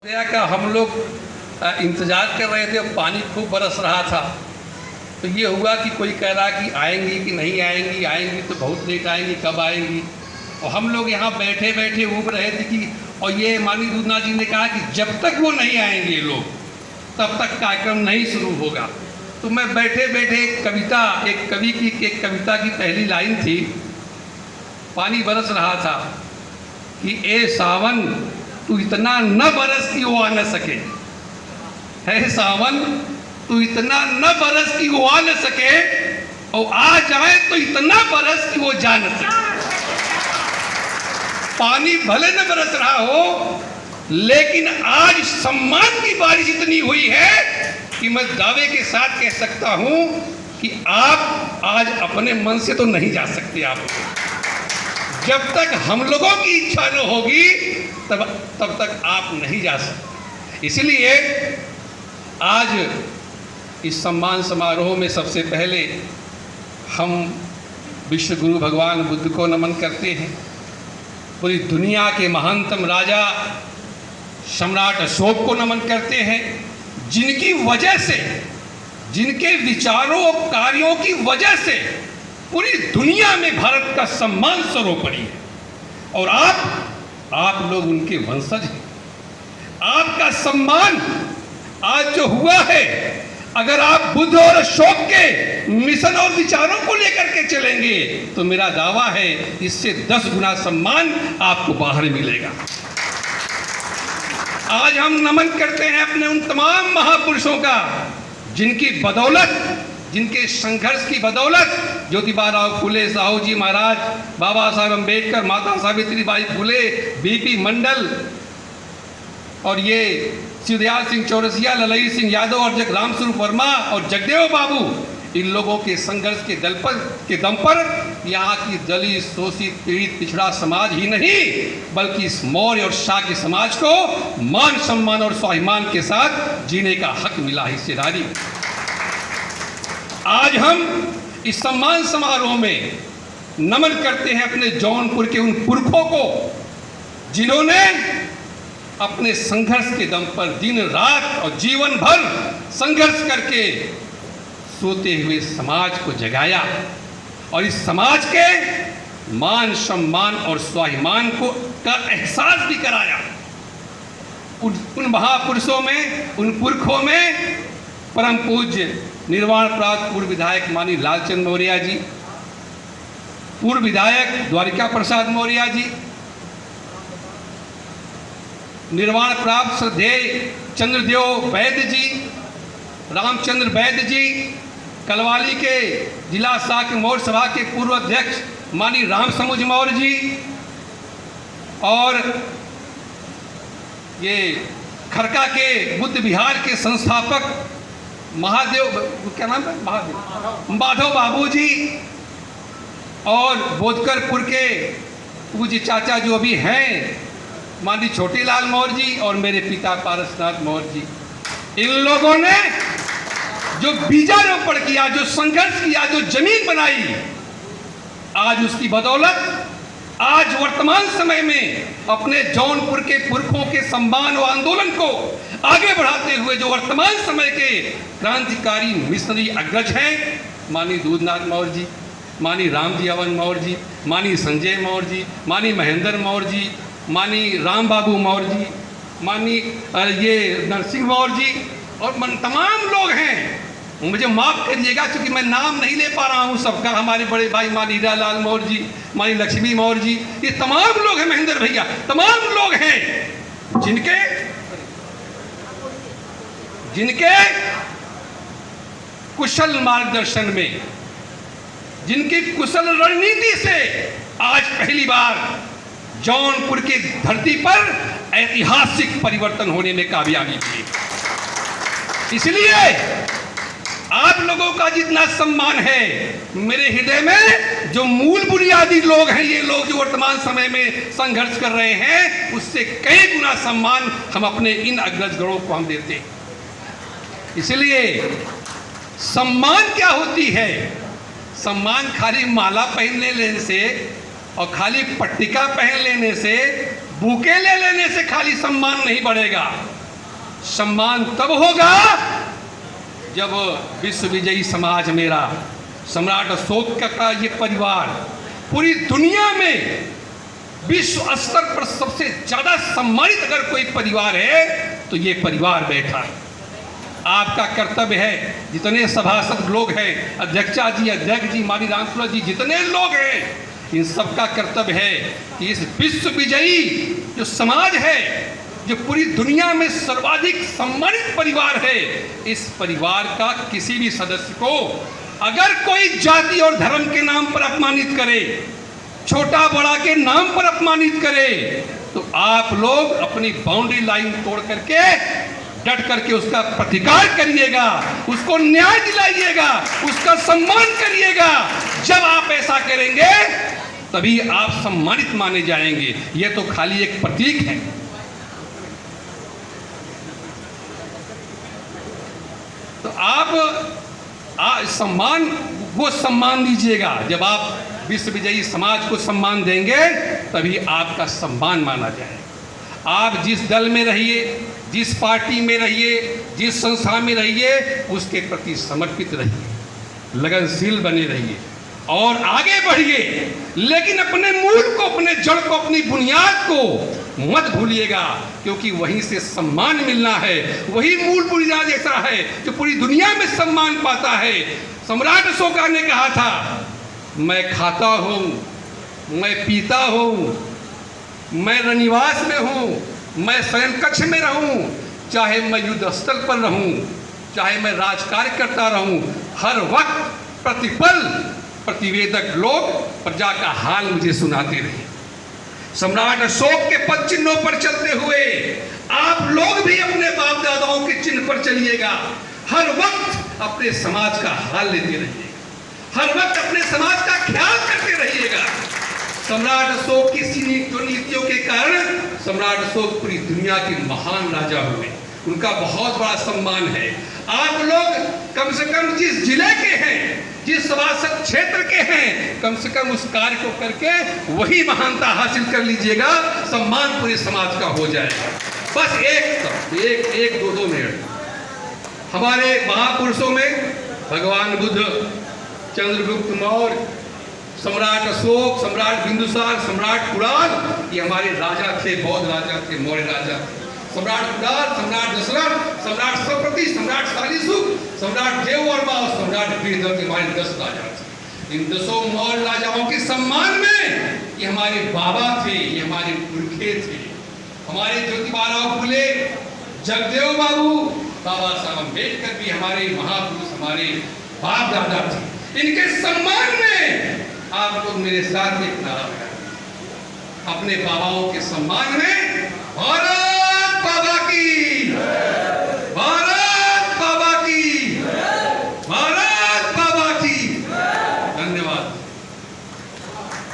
गया का हम लोग इंतज़ार कर रहे थे, पानी खूब बरस रहा था। तो ये हुआ कि कोई कह रहा कि आएंगी कि नहीं आएंगी, आएंगी तो बहुत लेट आएंगी, कब आएंगी। और हम लोग यहाँ बैठे बैठे ऊब रहे थे कि और ये माननीय दूधनाथ जी ने कहा कि जब तक वो नहीं आएंगे लोग तब तक कार्यक्रम नहीं शुरू होगा। तो मैं बैठे बैठे एक कवि की एक कविता की पहली लाइन थी, पानी बरस रहा था कि ए सावन तू इतना न बरस कि वो आ न सके, है सावन तू इतना न बरस कि वो आ न सके, और आ जाए तो इतना बरस कि वो जा न सके। पानी भले न बरस रहा हो, लेकिन आज सम्मान की बारिश इतनी हुई है कि मैं दावे के साथ कह सकता हूं कि आप आज अपने मन से तो नहीं जा सकते। आप जब तक हम लोगों की इच्छा न होगी तब तक आप नहीं जा सकते। इसलिए आज इस सम्मान समारोह में सबसे पहले हम विश्व गुरु भगवान बुद्ध को नमन करते हैं। पूरी दुनिया के महानतम राजा सम्राट अशोक को नमन करते हैं, जिनकी वजह से, जिनके विचारों और कार्यों की वजह से पूरी दुनिया में भारत का सम्मान सर्वोपरि है। और आप लोग उनके वंशज हैं। आपका सम्मान आज जो हुआ है, अगर आप बुद्ध और अशोक के मिशन और विचारों को लेकर के चलेंगे तो मेरा दावा है इससे 10 गुना सम्मान आपको बाहर मिलेगा। आज हम नमन करते हैं अपने उन तमाम महापुरुषों का, जिनकी बदौलत, जिनके संघर्ष की बदौलत ज्योतिबा फुले साहू जी महाराज, बाबा साहब अम्बेडकर, माता सावित्रीबाई फुले, बीपी मंडल और ये शिवदयाल सिंह चौरसिया, ललई सिंह यादव और राम स्वरूप वर्मा और जगदेव बाबू, इन लोगों के संघर्ष के दम पर यहाँ की दलित, शोषित, पीड़ित, पिछड़ा समाज ही नहीं बल्कि इस मौर्य और शाक्य समाज को मान सम्मान और स्वाभिमान के साथ जीने का हक मिला। हिस्सेदारी आज हम इस सम्मान समारोह में नमन करते हैं अपने जौनपुर के उन पुरखों को, जिन्होंने अपने संघर्ष के दम पर दिन रात और जीवन भर संघर्ष करके सोते हुए समाज को जगाया और इस समाज के मान सम्मान और स्वाभिमान को का एहसास भी कराया। उन महापुरुषों में, उन पुरखों में परम पूज्य निर्वाण प्राप्त पूर्व विधायक माननीय लालचंद मौर्य जी, पूर्व विधायक द्वारिका प्रसाद मौर्य जी, निर्वाण प्राप्त श्रद्धेय चंद्रदेव वैद्य जी, रामचंद्र वैद्य जी, कलवाली के जिला शाक्य मौर्य सभा के पूर्व अध्यक्ष माननीय राम समुझ मौर्य जी, और ये खरका के बुद्ध विहार के संस्थापक महादेव, क्या नाम है, माधव बाबू जी, और बोधकरपुर के पूज्य चाचा जो अभी हैं माननीय छोटीलाल मौर्य जी, और मेरे पिता पारसनाथ मौर्य जी। इन लोगों ने जो बीजारोपण किया, जो संघर्ष किया, जो जमीन बनाई, आज उसकी बदौलत आज वर्तमान समय में अपने जौनपुर के पुरखों के सम्मान और आंदोलन को आगे बढ़ाते हुए जो वर्तमान समय के क्रांतिकारी मिशनरी अग्रज हैं, माननीय दूधनाथ मौर्य जी, माननीय रामजी अवन मौर्य जी, माननीय संजय मौर्य जी, माननीय महेंद्र मौर्य जी, माननीय राम बाबू मौर्य जी, माननीय ये नरसिंह मौर्य जी, और तमाम लोग हैं। मुझे माफ़ करिएगा क्योंकि मैं नाम नहीं ले पा रहा हूँ सबका। हमारे बड़े भाई माननीय हीरालाल मौर्य जी, माननीय लक्ष्मी मौर्य जी, ये तमाम लोग हैं, महेंद्र भैया, तमाम लोग हैं जिनके कुशल मार्गदर्शन में, जिनकी कुशल रणनीति से आज पहली बार जौनपुर की धरती पर ऐतिहासिक परिवर्तन होने में कामयाबी थी। इसलिए आप लोगों का जितना सम्मान है, मेरे हृदय में जो मूल बुनियादी लोग हैं, ये लोग जो वर्तमान समय में संघर्ष कर रहे हैं, उससे कई गुना सम्मान हम अपने इन अग्रजगणों को हम देते हैं। इसलिए सम्मान क्या होती है? सम्मान खाली माला पहन लेने से और खाली पट्टिका पहन लेने से बुकेले लेने से खाली सम्मान नहीं बढ़ेगा। सम्मान तब होगा जब विश्व विजयी समाज मेरा, सम्राट अशोक का ये परिवार पूरी दुनिया में विश्व स्तर पर सबसे ज्यादा सम्मानित अगर कोई परिवार है तो ये परिवार बैठा है। आपका कर्तव्य है, जितने सभासद लोग हैं, अध्यक्षा जी, अध्यक्ष जी, माली रामपुरा जी, जितने लोग हैं, इन सबका कर्तव्य है कि इस विश्व विजयी जो समाज है, जो पूरी दुनिया में सर्वाधिक सम्मानित परिवार है, इस परिवार का किसी भी सदस्य को अगर कोई जाति और धर्म के नाम पर अपमानित करे, छोटा बड़ा के नाम पर अपमानित करे, तो आप लोग अपनी बाउंड्री लाइन तोड़ करके डट करके उसका प्रतिकार करिएगा, उसको न्याय दिलाइएगा, उसका सम्मान करिएगा। जब आप ऐसा करेंगे तभी आप सम्मानित माने जाएंगे। यह तो खाली एक प्रतीक है। तो आप सम्मान वो सम्मान दीजिएगा। जब आप विश्व विजयी समाज को सम्मान देंगे तभी आपका सम्मान माना जाएगा। आप जिस दल में रहिए, जिस पार्टी में रहिए, जिस संस्था में रहिए, उसके प्रति समर्पित रहिए, लगनशील बने रहिए और आगे बढ़िए। लेकिन अपने मूल को, अपने जड़ को, अपनी बुनियाद को मत भूलिएगा, क्योंकि वहीं से सम्मान मिलना है। वही मूल बुनियाद ऐसा है जो पूरी दुनिया में सम्मान पाता है। सम्राट अशोक ने कहा था, मैं खाता हूँ, मैं पीता हूँ, मैं रनिवास में हूँ, मैं स्वयं कक्ष में रहूँ, चाहे मैं युद्ध स्थल पर रहूँ, चाहे मैं राजकार्य करता रहूँ, हर वक्त प्रतिपल प्रतिवेदक लोग प्रजा का हाल मुझे सुनाते रहे। सम्राट अशोक के पद चिन्हों पर चलते हुए आप लोग भी अपने बाप दादाओं के चिन्ह पर चलिएगा। हर वक्त अपने समाज का हाल लेते रहिएगा, हर वक्त अपने समाज का ख्याल करते रहिएगा। सम्राट अशोक की नीतियों के कारण सम्राट अशोक पूरी दुनिया के महान राजा हुए। उनका बहुत बड़ा सम्मान है। आप लोग कम से कम जिस जिले के हैं, जिस सभासद क्षेत्र के हैं, कम से कम उस कार्य को करके वही महानता हासिल कर लीजिएगा, सम्मान पूरे समाज का हो जाएगा। बस एक दो मिनट। हमारे महापुरुषों में भगवान बुद्ध, चंद्रगुप्त मौर्य, सम्राट अशोक, सम्राट बिंदुसार, सम्राट कुणाल, ये हमारे राजा थे, बौद्ध राजा थे, मौर्य राजा थे। सम्राट कुणाल, सम्राट दशरथ, सम्राट सप्रति, सम्राट शालिसुख, सम्राट देववर्मा और सम्राट वीरभद्र के हमारे 10 राजा थे। इन 10 मौर्य राजाओं के सम्मान में ये हमारे बाबा थे, ये हमारे पुरखे थे। हमारे ज्योतिबाराव फुले, जगदेव बाबू, बाबा साहब अम्बेडकर भी हमारे महापुरुष, हमारे बाप दादा थे। इनके सम्मान में आप लोग मेरे साथ एक नारा लगाएं। अपने बाबाओं के सम्मान में